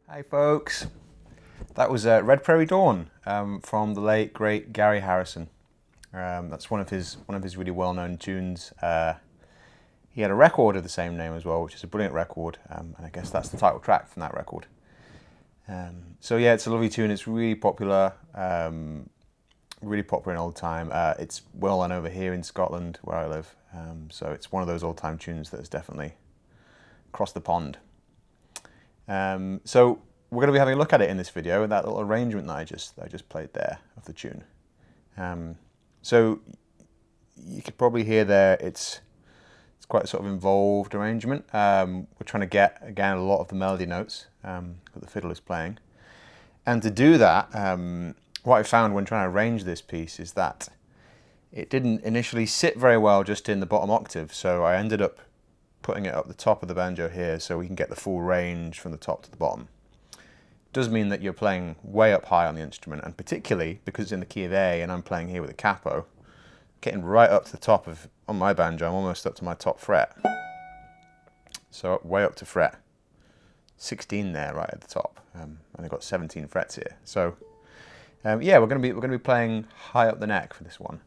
Hey folks, that was Red Prairie Dawn from the late great Gary Harrison. That's one of his really well-known tunes. He had a record of the same name as well, which is a brilliant record, and I guess that's the title track from that record. So yeah, it's a lovely tune. It's really popular in old time. It's well known over here in Scotland where I live, so it's one of those old time tunes that has definitely crossed the pond. So we're going to be having a look at it in this video, and that little arrangement that I just played there of the tune. So you could probably hear there it's quite a sort of involved arrangement. We're trying to get again a lot of the melody notes that the fiddle is playing, and to do that, what I found when trying to arrange this piece is that it didn't initially sit very well just in the bottom octave. So I ended up putting it up the top of the banjo here so we can get the full range from the top to the bottom. It does mean that you're playing way up high on the instrument, and particularly because it's in the key of A and I'm playing here with a capo, getting right up to the top of, on my banjo, I'm almost up to my top fret. So way up to fret 16 there, right at the top, and I've got 17 frets here. So yeah, we're going to be playing high up the neck for this one.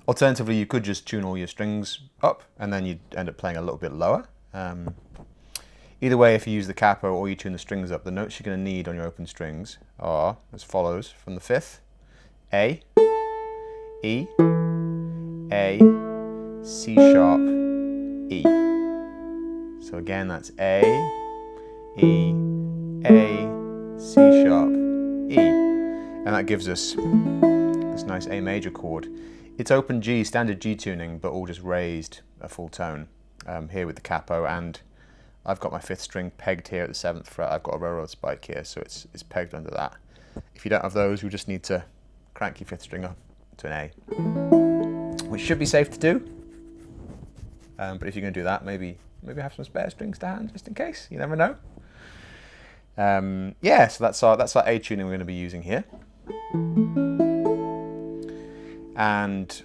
Alternatively, you could just tune all your strings up and then you'd end up playing a little bit lower. Either way, if you use the capo or you tune the strings up, the notes you're going to need on your open strings are as follows from the fifth: A, E, A, C sharp, E. So again, that's A, E, A, C sharp, E. And that gives us this nice A major chord. It's open G, standard G tuning, but all just raised a full tone here with the capo, and I've got my fifth string pegged here at the 7th fret. I've got a railroad spike here, so it's pegged under that. If you don't have those, you'll just need to crank your 5th string up to an A, which should be safe to do. But if you're going to do that, maybe have some spare strings to hand just in case. You never know. Yeah, so that's our A tuning we're going to be using here. And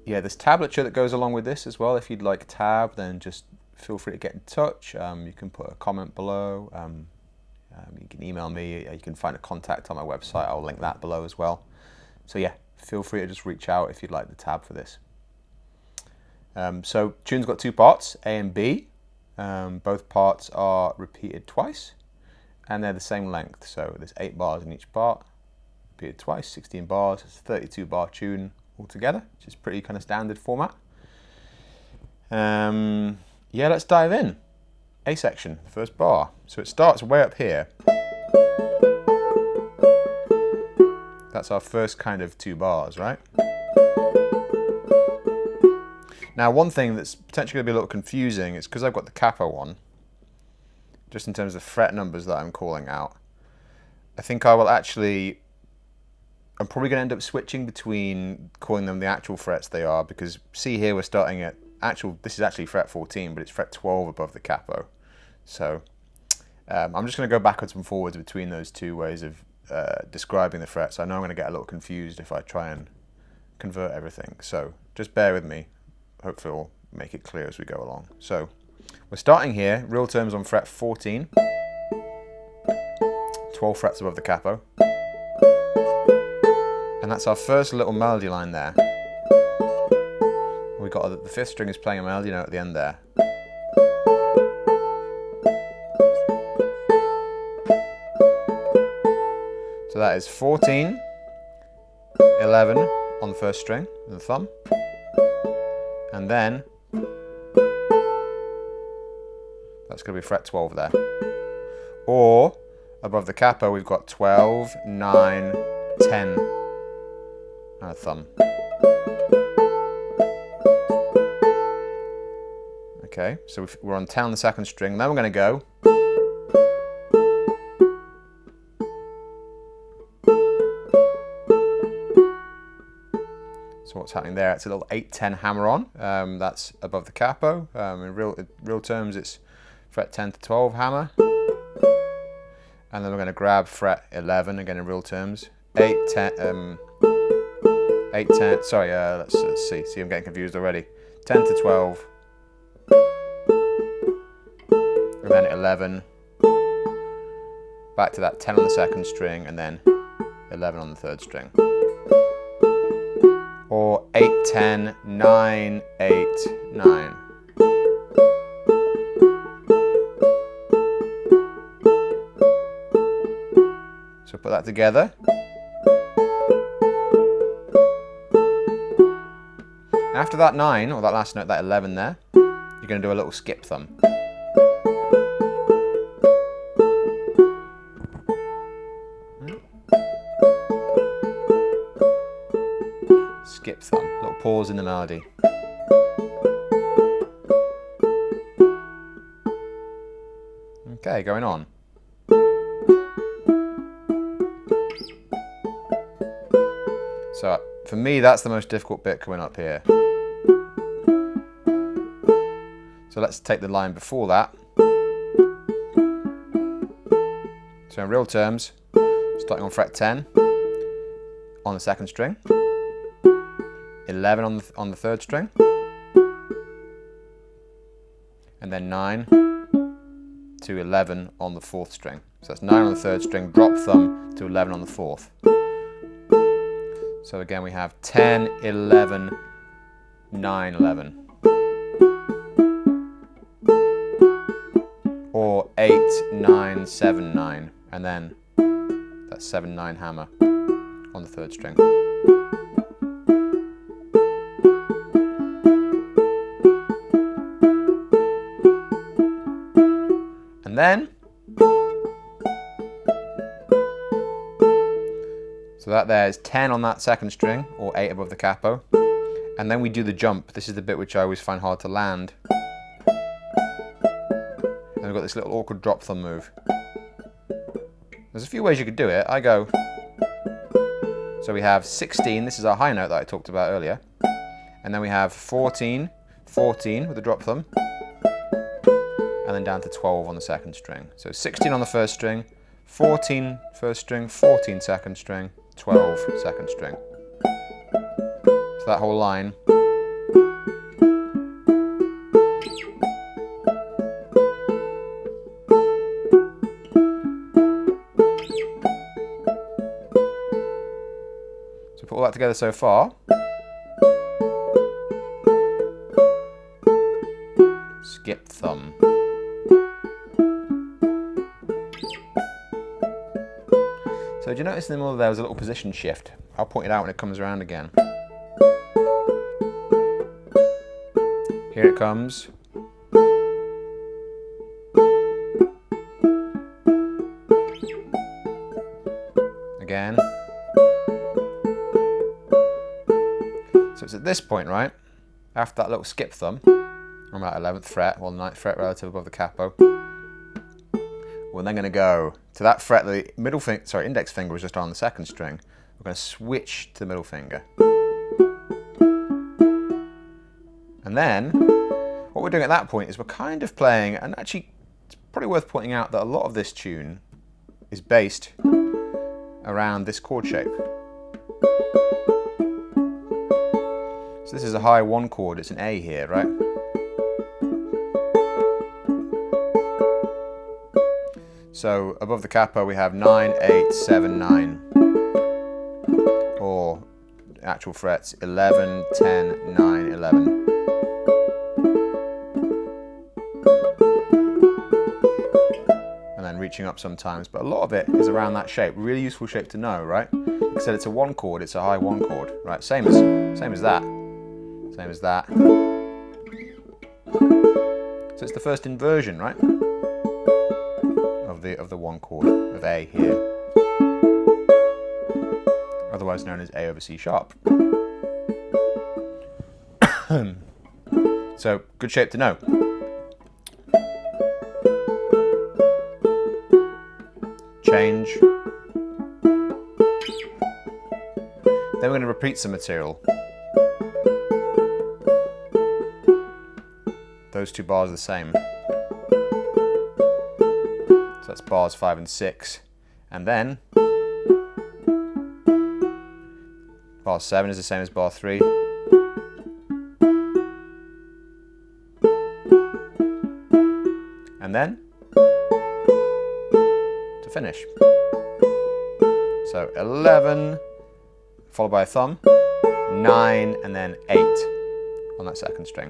yeah, there's tablature that goes along with this as well. If you'd like tab, then just feel free to get in touch. You can put a comment below. You can email me. You can find a contact on my website. I'll link that below as well. So yeah, feel free to just reach out if you'd like the tab for this. So tune's got 2 parts, A and B. Both parts are repeated twice, and they're the same length. So there's 8 bars in each part. Repeated twice, 16 bars. It's a 32 bar tune altogether, which is pretty kind of standard format. Yeah, let's dive in. A section, the first bar. So it starts way up here. That's our first kind of 2 bars, right? Now, one thing that's potentially going to be a little confusing is because I've got the capo on, just in terms of fret numbers that I'm calling out, I think I will actually, I'm probably going to end up switching between calling them the actual frets they are, because see here we're starting at this is actually fret 14, but it's fret 12 above the capo. So I'm just going to go backwards and forwards between those 2 ways of describing the frets. I know I'm going to get a little confused if I try and convert everything. So just bear with me. Hopefully I'll make it clear as we go along. So we're starting here, real terms on fret 14. 12 frets above the capo. And that's our first little melody line there. We got the fifth string is playing a melody note at the end there. So that is 14, 11 on the first string with the thumb, and then that's going to be fret 12 there. Or above the capo we've got 12, 9, 10 and a thumb. Okay, so we're on 10 on the second string, then we're going to go so what's happening there, it's a little 8-10 hammer on, that's above the capo. In real terms it's fret 10 to 12 hammer, and then we're going to grab fret 11 again in real terms, 8, 10, 8, 10, sorry, let's see, I'm getting confused already, 10 to 12, and then 11, back to that 10 on the second string, and then 11 on the third string. Or 8, 10, 9, 8, 9. So put that together. After that 9, or that last note, that 11 there, you're going to do a little skip thumb. Skip thumb, little pause in the melody. Okay, going on. So for me, that's the most difficult bit coming up here. So let's take the line before that. So in real terms, starting on fret 10 on the second string, 11 on the third string, and then 9 to 11 on the fourth string. So that's 9 on the third string, drop thumb to 11 on the fourth. So again we have 10, 11, 9, 11. Or 8, 9, 7, 9, and then that's 7, 9 hammer on the third string. And then, so that there is 10 on that second string, or 8 above the capo, and then we do the jump. This is the bit which I always find hard to land. And we've got this little awkward drop thumb move. There's a few ways you could do it. I go, so we have 16, this is our high note that I talked about earlier, and then we have 14, 14 with the drop thumb, and then down to 12 on the second string. So 16 on the first string, 14 first string, 14 second string, 12 second string. So that whole line. So put all that together so far. Skip thumb. So do you notice in the middle there was a little position shift? I'll point it out when it comes around again. Here it comes. Again. So it's at this point, right? After that little skip thumb, I'm at 11th fret, well 9th fret relative above the capo. We're then going to go to that fret, the middle finger, sorry, index finger was just on the second string. We're going to switch to the middle finger. And then, what we're doing at that point is we're kind of playing, and actually it's probably worth pointing out that a lot of this tune is based around this chord shape. So this is a high 1 chord, it's an A here, right? So above the capo we have 9, 8, 7, 9. Or actual frets 11, 10, 9, 11. And then reaching up sometimes, but a lot of it is around that shape. Really useful shape to know, right? Like I said, it's a 1 chord, it's a high 1 chord, right? Same as that. Same as that. So it's the first inversion, right? Of the 1 chord of A here. Otherwise known as A over C sharp. So good shape to know. Change. Then we're going to repeat some material. Those 2 bars are the same. So that's bars 5 and 6. And then bar 7 is the same as bar 3. And then to finish. So 11 followed by a thumb, 9 and then 8 on that second string.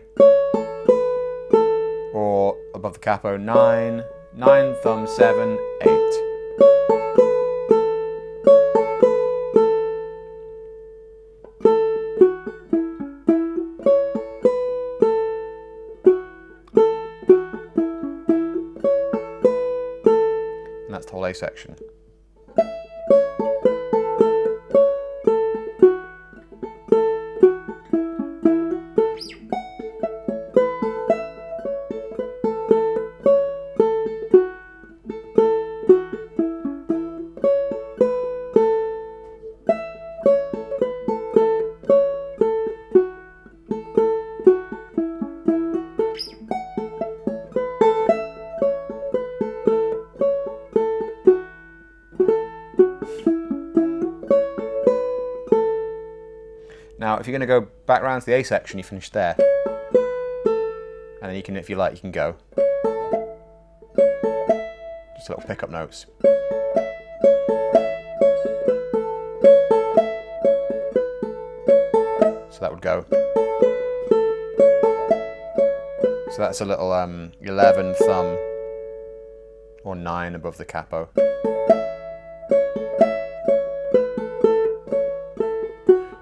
Or above the capo, 9, 9, thumb, 7, 8. And that's the whole A section. Now, if you're going to go back round to the A section, you finish there. And then you can, if you like, you can go. Just little pickup notes. So that would go. So that's a little 11 thumb or 9 above the capo.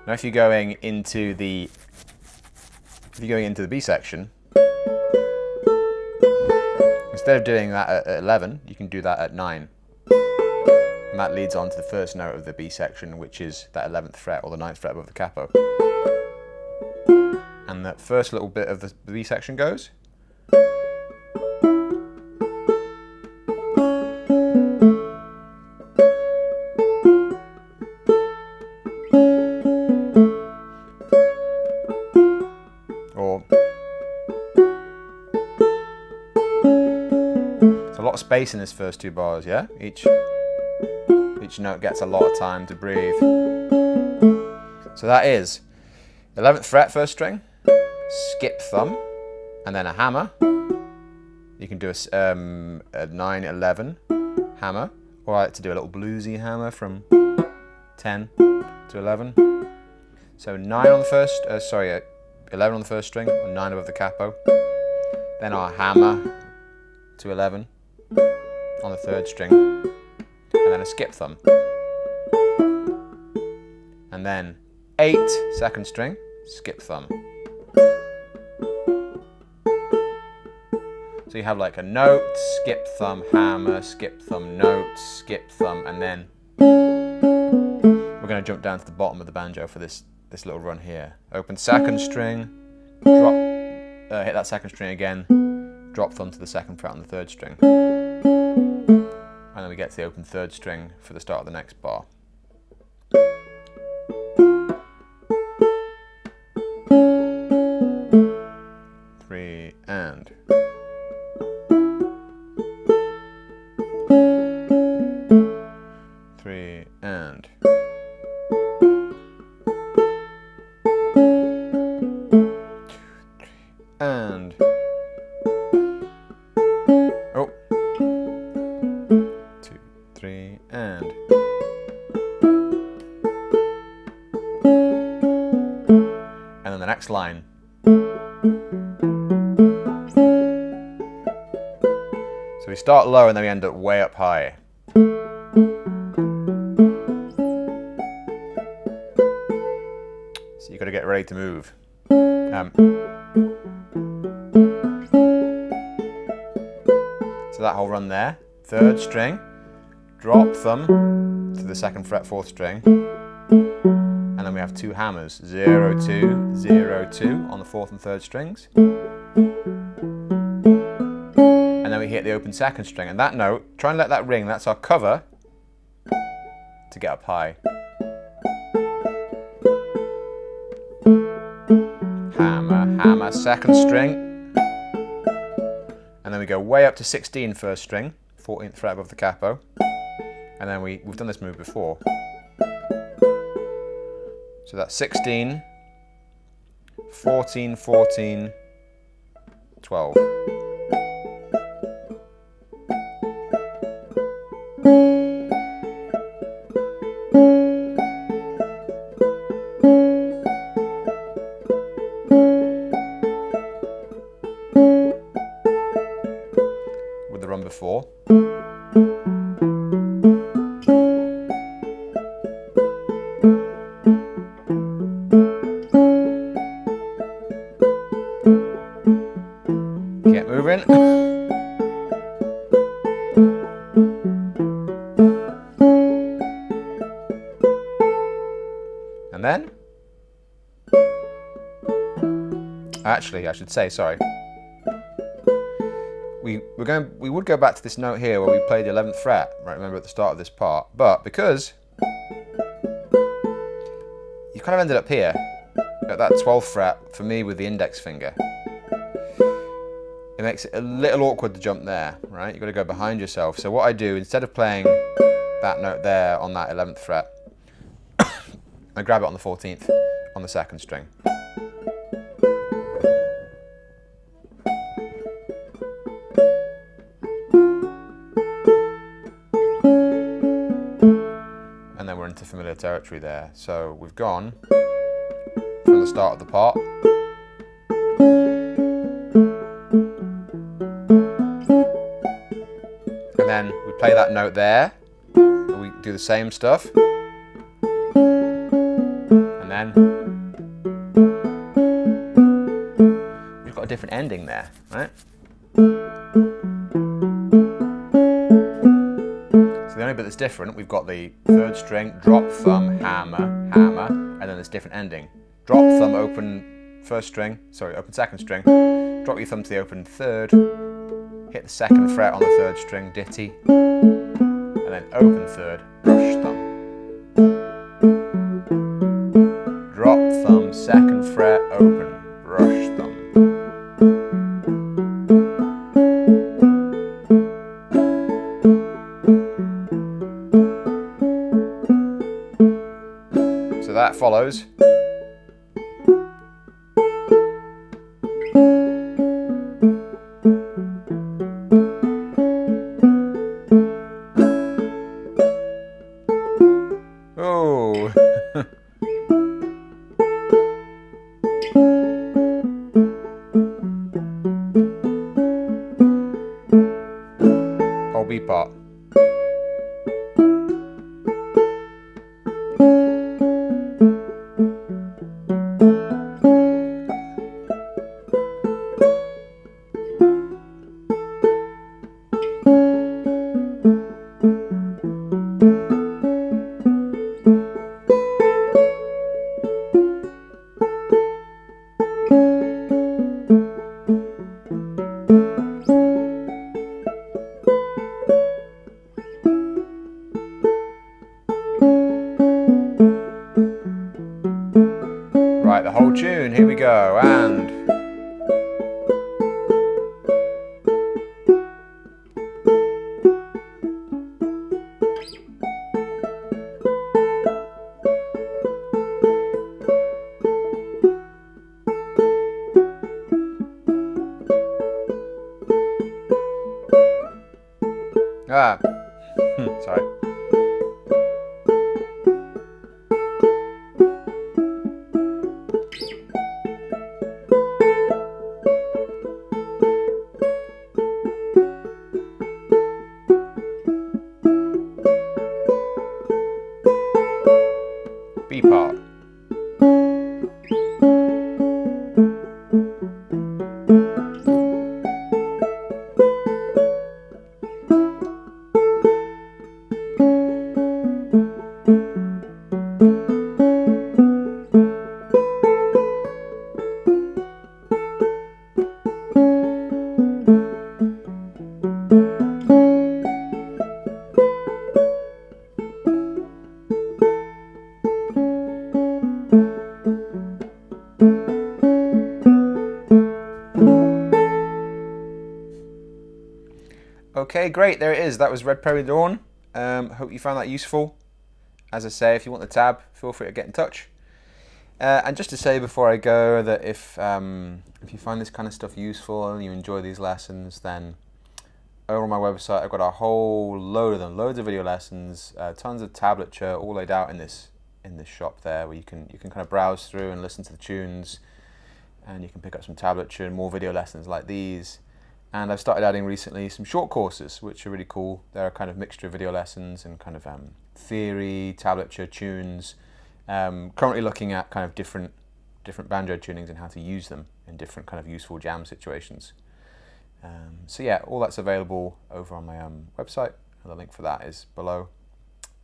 Now if you're going into the B section, instead of doing that at 11, you can do that at 9. And that leads on to the first note of the B section, which is that 11th fret or the 9th fret above the capo. And that first little bit of the B section goes. Or there's a lot of space in this first 2 bars, yeah? Each note gets a lot of time to breathe. So that is 11th fret first string, skip thumb, and then a hammer. You can do a 9-11 hammer, or I like to do a little bluesy hammer from 10 to 11. So 9 on the first, 11 on the first string, or 9 above the capo. Then our hammer to 11 on the third string, and then a skip thumb. And then 8, second string, skip thumb. So you have like a note, skip thumb, hammer, skip thumb, note, skip thumb, and then we're going to jump down to the bottom of the banjo for this little run here. Open second string, drop, hit that second string again, drop thumb to the second fret on the third string. And then we get to the open third string for the start of the next bar. Three and. Three and. and. And. Oh. 2, 3, and. And then the next line. So we start low and then we end up way up high. So you've got to get ready to move. So that whole run there, 3rd string, drop thumb to the 2nd fret, 4th string, and then we have 2 hammers, 0, 2, 0, 2 on the 4th and 3rd strings. And then we hit the open 2nd string, and that note, try and let that ring, that's our cover to get up high. Hammer, hammer, 2nd string. And then we go way up to 16 1st string, 14th fret above the capo. And then we've done this move before. So that's 16, 14, 14, 12. With the run before. Get moving. And then, actually, I should say, sorry. We would go back to this note here where we played the 11th fret, right? Remember at the start of this part, but because you kind of ended up here at that 12th fret for me with the index finger, it makes it a little awkward to jump there, right? You've got to go behind yourself. So what I do, instead of playing that note there on that 11th fret, I grab it on the 14th on the 2nd string. And then we're into familiar territory there. So we've gone from the start of the part. And then we play that note there. We do the same stuff. And then we've got a different ending there, right? So the only bit that's different, we've got the 3rd string, drop, thumb, hammer, hammer, and then this different ending. Drop, thumb, open 1st string, sorry, open 2nd string, drop your thumb to the open 3rd, hit the 2nd fret on the 3rd string, ditty, and then open 3rd, brush thumb. Drop thumb, 2nd fret, open, brush thumb. So that follows. Oh. Whole B part. Right, the whole tune, here we go, and... Sorry. B part. Okay, great, there it is. That was Red Prairie Dawn. Hope you found that useful. As I say, if you want the tab, feel free to get in touch. And just to say before I go that if you find this kind of stuff useful and you enjoy these lessons, then over on my website I've got a whole load of them, loads of video lessons, tons of tablature all laid out in this shop there, where you can kind of browse through and listen to the tunes, and you can pick up some tablature and more video lessons like these. And I've started adding recently some short courses, which are really cool. They're a kind of mixture of video lessons and kind of theory, tablature, tunes. Currently looking at kind of different banjo tunings and how to use them in different kind of useful jam situations. So yeah, all that's available over on my website. The link for that is below.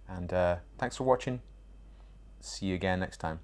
And thanks for watching. See you again next time.